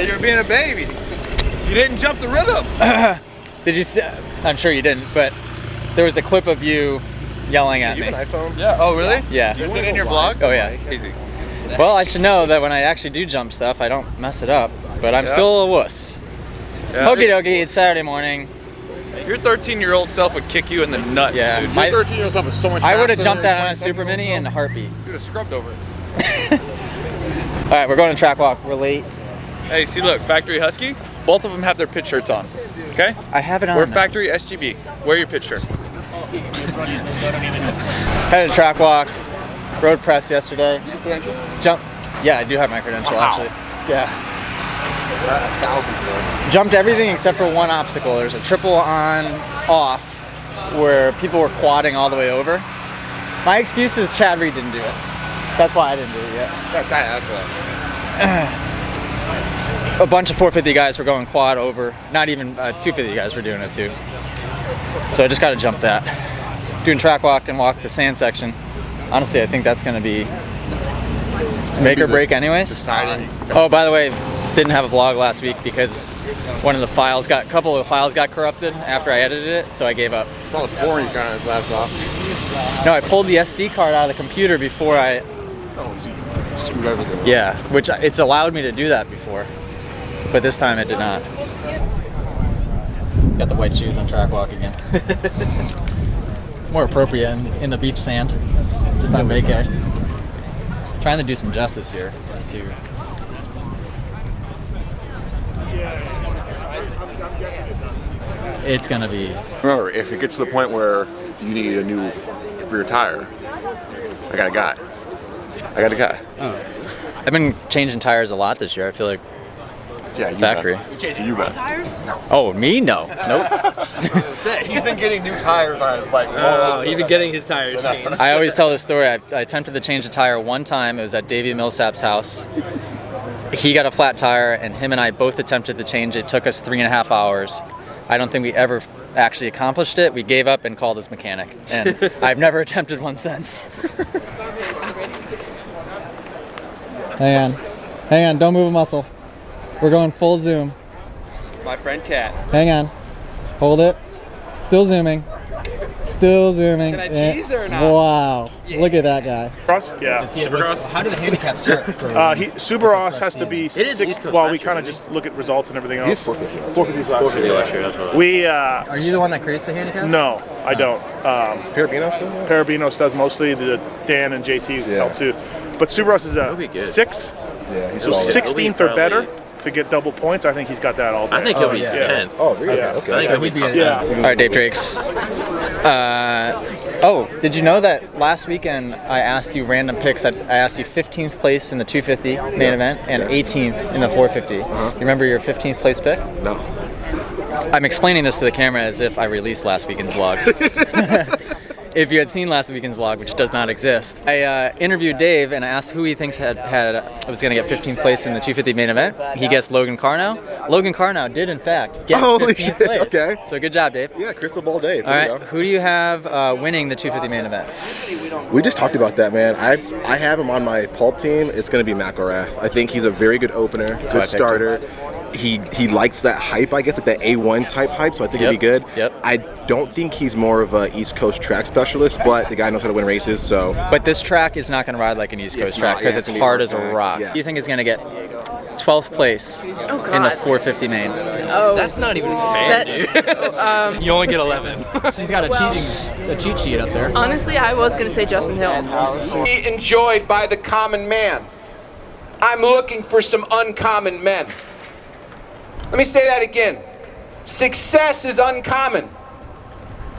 You're being a baby. You didn't jump the rhythm. Did you see? I'm sure you didn't, but there was a clip of you yelling at me. You have an iPhone? Yeah. Oh, really? Yeah. Is it in your vlog? Oh, yeah. Easy. Well, I should know that when I actually do jump stuff, I don't mess it up, but I'm still a wuss. Yeah. Okie dokie, it's Saturday morning. Your 13-year-old self would kick you in the nuts, Yeah. dude. My- Your 13-year-old self is so much faster. I would have jumped that on a 27-year-old Super Mini self. in a heartbeat. You would have scrubbed over it. All right, we're going to track walk. We're late. Hey, see, look, Factory Husky. Both of them have their pit shirts on. Okay? I have it on. We're now. Factory SGB. Wear your pit shirt. Had a track walk, road press yesterday. Jump. Yeah, I do have my credential actually. Yeah. Jumped everything except for one obstacle. There's a triple on off where people were quadding all the way over. My excuse is Chad Reed didn't do it. That's why I didn't do it yet. That's A bunch of 450 guys were going quad over. Not even 250 guys were doing it too. So I just got to jump that. Doing track walk and walk the sand section. Honestly, I think that's going to be make or break anyways. Deciding. Oh, by the way, didn't have a vlog last week because a couple of the files got corrupted after I edited it, so I gave up. It's all the porn he's got on his laptop. No, I pulled the SD card out of the computer before I, Oh, so you screwed everything. yeah, which it's allowed me to do that before, but this time it did not. Got the white shoes on track walk again. More appropriate in the beach sand. Just on vacay. Trying to do some justice here. Just to it's gonna be. Remember, if it gets to the point where you need a new rear tire, I got a guy. I've been changing tires a lot this year. I feel like Yeah, you factory. bet. You bet. Tires? Oh, me? No. Nope. He's been getting new tires on his bike. Oh, he's been getting his tires changed. I always tell this story. I attempted to change a tire one time. It was at Davey Millsap's house. He got a flat tire, and him and I both attempted to change it. It took us 3.5 hours. I don't think we ever actually accomplished it. We gave up and called his mechanic, and I've never attempted one since. Hang on, don't move a muscle. We're going full zoom. My friend Kat. Hang on, hold it. Still zooming. Can I cheese or not? Wow, look at that guy. Cross? Yeah. SUPERCROSS? How do the handicaps start? SUPERCROSS has to be is 6. East Coast Well, we last kind year, of just look at results and everything else. He's 450. 450 last year. That's what We, Are you the one that creates the handicaps? no, I don't. Parabinos still? Parabinos does mostly. The Dan and JT help too. But SUPERCROSS is a be good. 6. Yeah, he's So solid. 16th or better to get double points. I think he's got that all day. I think he'll be yeah. 10. Oh, really? Yeah. Okay. I think he'll be 10. Yeah. All right, Dave Drakes. Oh, did you know that last weekend I asked you random picks? I asked you 15th place in the 250 main event and 18th in the 450. You remember your 15th place pick? No. I'm explaining this to the camera as if I released last weekend's vlog. If you had seen last weekend's vlog, which does not exist, I interviewed Dave and I asked who he thinks was going to get 15th place in the 250 main event. He guessed Logan Carnow. Logan Carnow did, in fact, get Holy 15th shit, place. okay. So good job, Dave. Yeah, Crystal Ball Dave. All right, who do you have winning the 250 main event? We just talked about that, man. I have him on my pulp team. It's going to be McElrath. I think he's a very good opener, good starter. He likes that hype, I guess, like that A1 type hype, so I think it'd be good. Yep. I don't think he's more of a East Coast track specialist, but the guy knows how to win races, so. But this track is not going to ride like an East Coast It's track not, because yeah, it's it's gonna be hard as a hard rock. packed, yeah. You think he's going to get 12th place in the 450 main? Oh, That's not even fair, dude. You only get 11. She's got a cheat sheet up there. honestly, I was gonna say Justin Hill. Be enjoyed by the common man. I'm looking for some uncommon men. Let me say that again. Success is uncommon,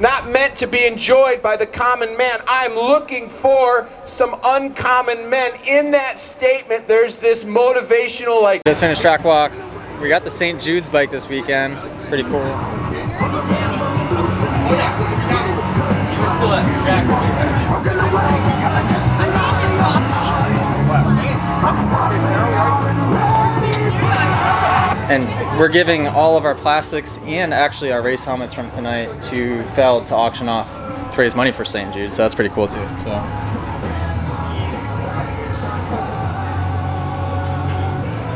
not meant to be enjoyed by the common man. I'm looking for some uncommon men. In that statement, there's this motivational, like, Just finished track walk. We got the St. Jude's bike this weekend. Pretty cool. And we're giving all of our plastics and actually our race helmets from tonight to Feld to auction off to raise money for St. Jude. So that's pretty cool too. So.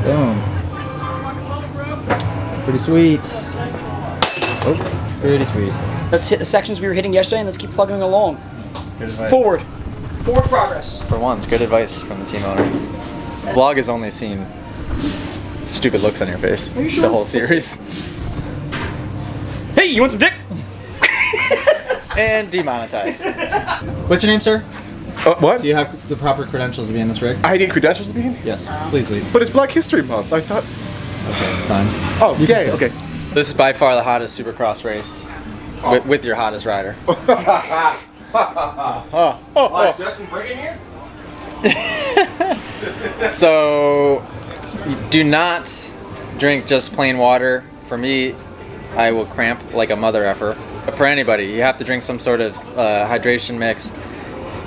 Boom. Pretty sweet. Oh, pretty sweet. Let's hit the sections we were hitting yesterday and let's keep plugging along. Good advice. Forward progress. For once, good advice from the team owner. Vlog has only seen stupid looks on your face Are you sure? the whole series. Hey, you want some dick? And demonetized. What's your name, sir? What? Do you have the proper credentials to be in this rig? I need credentials to be in? Yes, please leave. But it's Black History Month. I thought. Okay, fine. Oh, You can yay. stay. Okay. This is by far the hottest Supercross race with your hottest rider. Justin, bring it here. So, do not drink just plain water. For me, I will cramp like a mother effer. But for anybody, you have to drink some sort of hydration mix.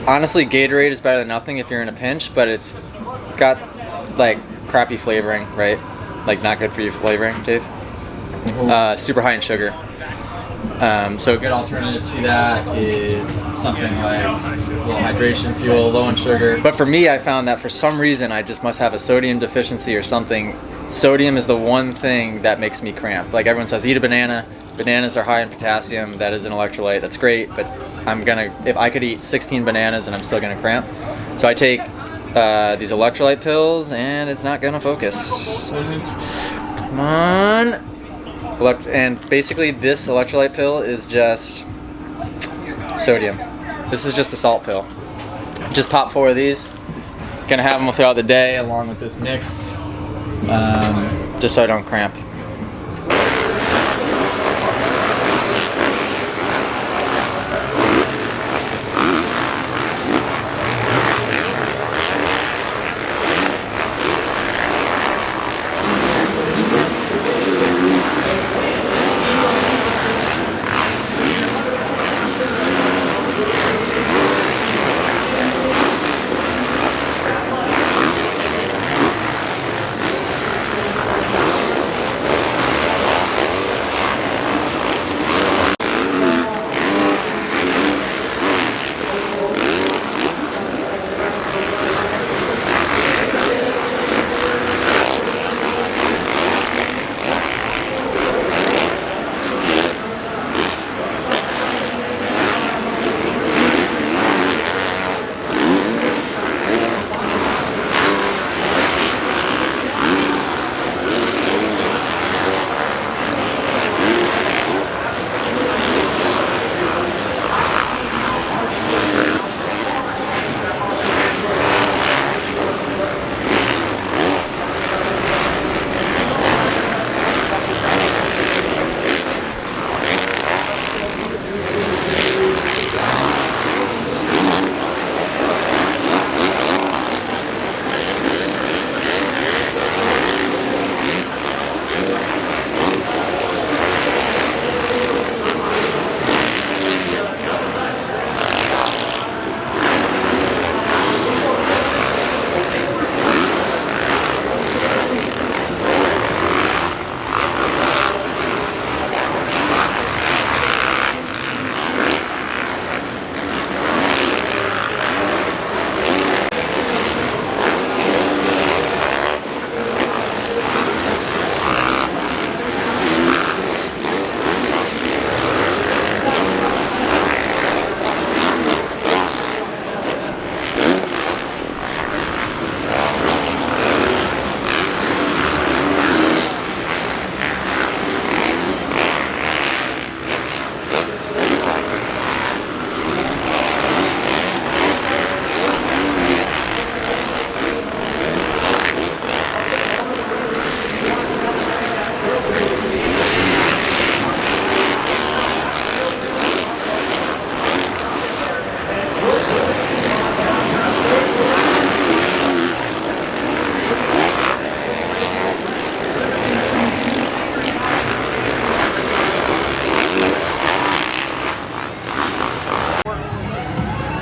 Honestly, Gatorade is better than nothing if you're in a pinch, but it's got like crappy flavoring, right? Like not good for you flavoring, Dave. Super high in sugar. So a good alternative to that is something like a little hydration fuel, low in sugar. But for me, I found that for some reason, I just must have a sodium deficiency or something. Sodium is the one thing that makes me cramp. Like everyone says, eat a banana. Bananas are high in potassium. That is an electrolyte. That's great, but if I could eat 16 bananas and I'm still gonna cramp. So I take these electrolyte pills and it's not gonna focus. Come on. And basically this electrolyte pill is just sodium. This is just a salt pill. Just pop 4 of these. Gonna have them throughout the day along with this mix, just so I don't cramp.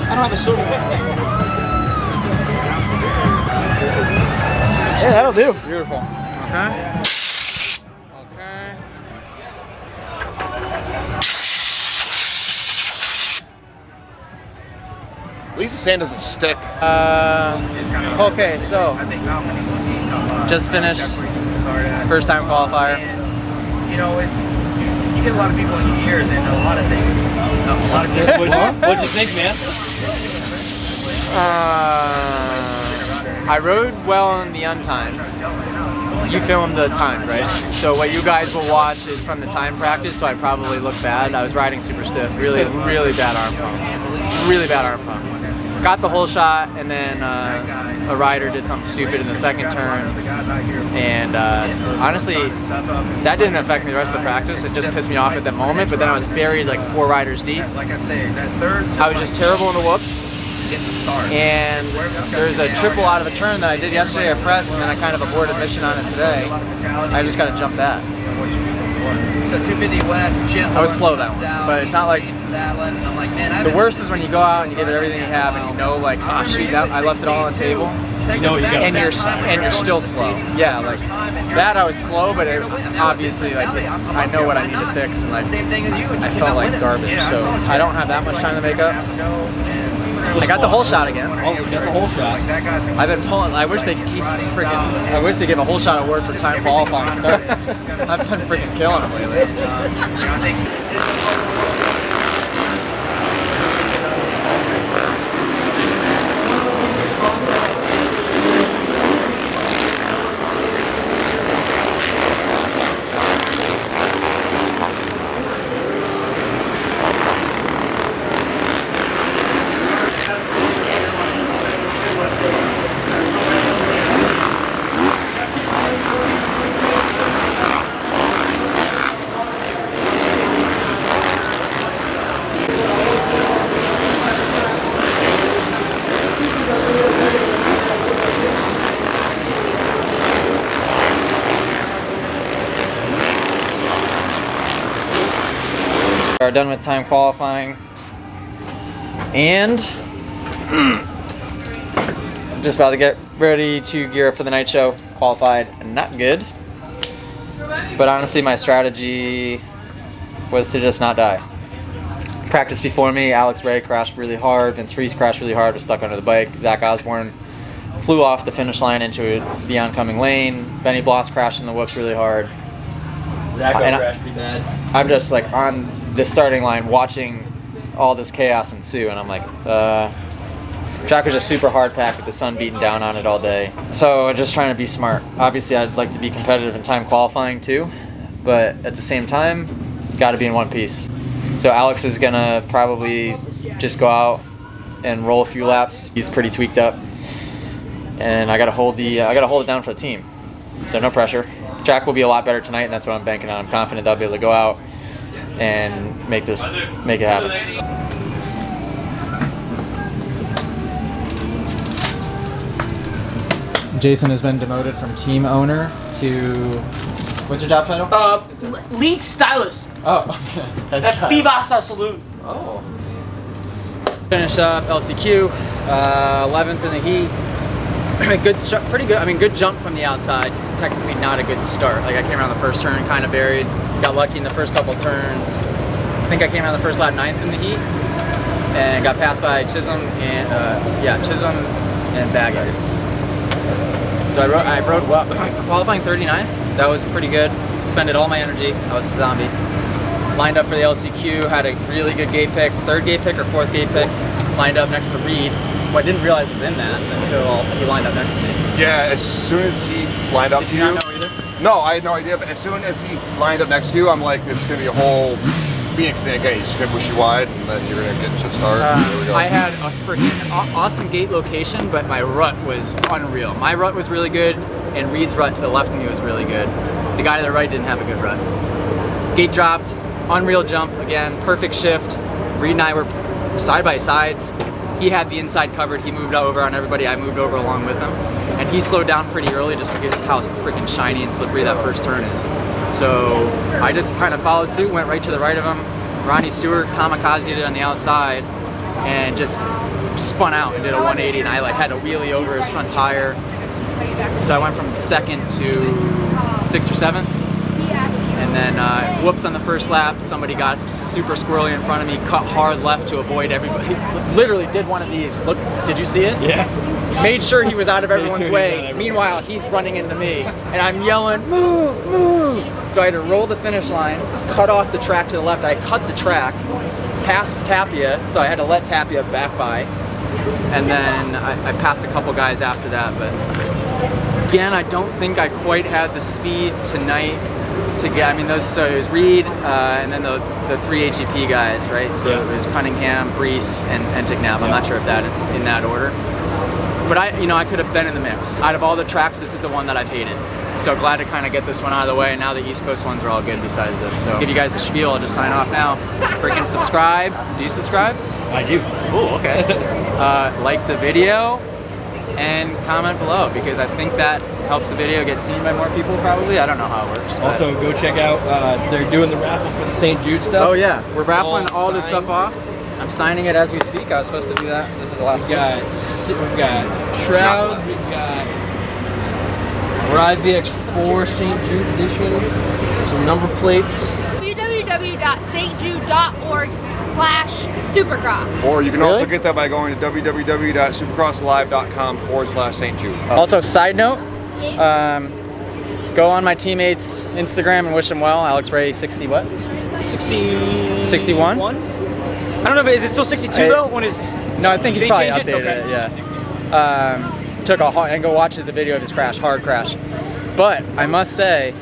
I don't have a soda. Yeah, that'll do. Beautiful. Okay. Okay. At least the sand doesn't stick. Okay, so just finished first time qualifier. you know, you get a lot of people in your ears and a lot of things. A lot of people. What'd you think, man? I rode well in the untimed. You filmed the time, right? So what you guys will watch is from the time practice, so I probably look bad. I was riding super stiff, really bad arm pump. Really bad arm pump. Got the whole shot, and then a rider did something stupid in the second turn. And honestly, that didn't affect me the rest of the practice. It just pissed me off at that moment, but then I was buried like 4 riders deep. I was just terrible in the whoops. And there's a triple out of a turn that I did yesterday at press, and then I kind of aborted mission on it today. I just got to jump that. So 250 West, I was slow that one, but it's not like the worst is when you go out and you give it everything you have, and you know, like, oh shoot, that I left it all on the table, and you're still slow. Yeah, like that I was slow, but obviously like I know what I need to fix, and like I felt like garbage. So I don't have that much time to make up. I got the whole shot again. Oh, you got the whole shot. I've been pulling. I wish they keep freaking. I wish they give a whole shot award for time qualifying starts. I've been freaking killing them lately. Are done with time qualifying, and just about to get ready to gear up for the night show. Qualified, not good, but honestly my strategy was to just not die. Practice before me, Alex Ray crashed really hard, Vince Freese crashed really hard, was stuck under the bike, Zach Osborne flew off the finish line into the oncoming lane, Benny Bloss crashed in the whoops really hard. Zach crashed pretty bad. I'm just like on the starting line watching all this chaos ensue, and I'm like, track was just super hard packed with the sun beating down on it all day. So just trying to be smart. Obviously I'd like to be competitive in time qualifying too, but at the same time, got to be in one piece. So Alex is gonna probably just go out and roll a few laps. He's pretty tweaked up, and I gotta hold it down for the team. So no pressure. Track will be a lot better tonight, and that's what I'm banking on. I'm confident they'll be able to go out and make it happen. Jason has been demoted from team owner to, what's your job title? Lead stylist. Oh, That's Bibasa Saloon. Oh. Finished up LCQ, 11th in the heat. Good start, pretty good. I mean, good jump from the outside. Technically not a good start. Like I came around the first turn, kind of buried. Got lucky in the first couple turns. I think I came around the first lap 9th in the heat, and got passed by Chisholm and Chisholm and Babbitt. So I rode well for qualifying 39th. That was pretty good. Spended all my energy. I was a zombie. Lined up for the LCQ. Had a really good gate pick, 3rd gate pick or 4th gate pick. Lined up next to Reed, who I didn't realize was in that until he lined up next to me. Yeah, as soon as he lined up Did to you you. not know either? No, I had no idea, but as soon as he lined up next to you, I'm like, this is going to be a whole Phoenix thing again. He's just going to push you wide, and then you're going to get shit started. There we go. I had a freaking awesome gate location, but my rut was unreal. My rut was really good, and Reed's rut to the left of me was really good. The guy to the right didn't have a good rut. Gate dropped, unreal jump again, perfect shift. Reed and I were side by side. He had the inside covered, he moved over on everybody, I moved over along with him. And he slowed down pretty early just because how freaking shiny and slippery that first turn is. So I just kind of followed suit, went right to the right of him. Ronnie Stewart kamikazed it on the outside and just spun out and did a 180, and I like had a wheelie over his front tire. So I went from 2nd to 6th or 7th. And then whoops on the first lap, somebody got super squirrely in front of me, cut hard left to avoid everybody. Literally did one of these. Look, did you see it? Yeah. Made sure he was out of everyone's way. Meanwhile, he's running into me, and I'm yelling, "Move, move!" So I had to roll the finish line, cut off the track to the left. I cut the track, past Tapia, so I had to let Tapia back by, and then I passed a couple guys after that. But again, I don't think I quite had the speed tonight to get. I mean, so it was Reed, and then the 3 AGP guys, right? So it was Cunningham, Brees, and Enticknap. I'm not sure if that in that order. But I could have been in the mix. Out of all the tracks, this is the one that I've hated. So glad to kind of get this one out of the way. Now the East Coast ones are all good besides this. So give you guys the spiel. I'll just sign off now. Freaking subscribe. Do you subscribe? I do. Cool. Okay. Like the video and comment below because I think that helps the video get seen by more people. Probably. I don't know how it works. Also, go check out. They're doing the raffle for the St. Jude stuff. Oh yeah, we're raffling all this stuff off. I'm signing it as we speak. I was supposed to do that. This is the last one. We've got Shrouds, we've got Ride VX4 St. Jude edition, some number plates. www.stjude.org/supercross. Or you can also get that by going to www.supercrosslive.com/St. Jude. Also, side note, go on my teammates' Instagram and wish them well. Alex Ray 60 what? 61? I don't know, but is it still 62 though? When is? No, I think he's probably updated okay. it. Yeah. Took a hard, and go watch the video of his crash, hard crash. But I must say,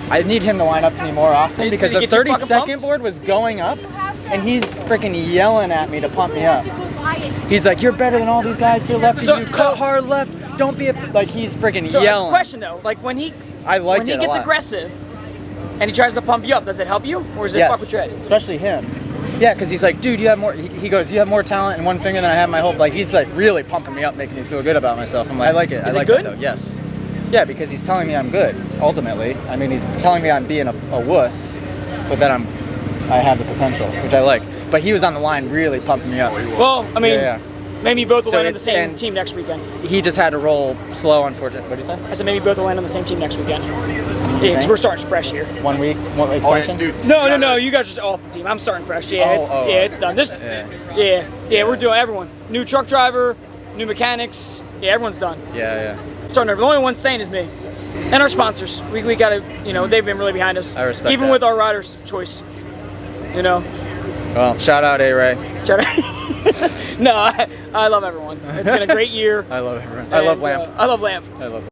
I need him to line up to me more often because the 32nd board was going up, and he's freaking yelling at me to pump me up. He's like, "You're better than all these guys to the left of you. Cut hard left. Don't be a like." He's freaking yelling. Question though, like when he gets aggressive and he tries to pump you up, does it help you or is it fuck with your head? Especially him. Yeah, because he's like, dude, you have more. He goes, you have more talent in one finger than I have in my whole. Like he's like really pumping me up, making me feel good about myself. I'm like, I like it. I like it though. Yes. Yeah, because he's telling me I'm good. Ultimately, I mean, he's telling me I'm being a wuss, but that I have the potential, which I like. But he was on the line, really pumping me up. Well, I mean, maybe both will land on the same team next weekend. He just had to roll slow, unfortunately. What did you say? I said maybe both will land on the same team next weekend. Yeah, because we're starting fresh here. 1 week, one extension. No. You guys are just off the team. I'm starting fresh. Yeah, it's done. We're doing everyone. New truck driver, new mechanics. Yeah, everyone's done. Yeah. Starting over. The only one staying is me. And our sponsors. We gotta, they've been really behind us. I respect even that. with our riders' choice. Well, shout out A-Ray. Shout out. No, I love everyone. It's been a great year. I love everyone. I love Lamp. I love Lamp. I love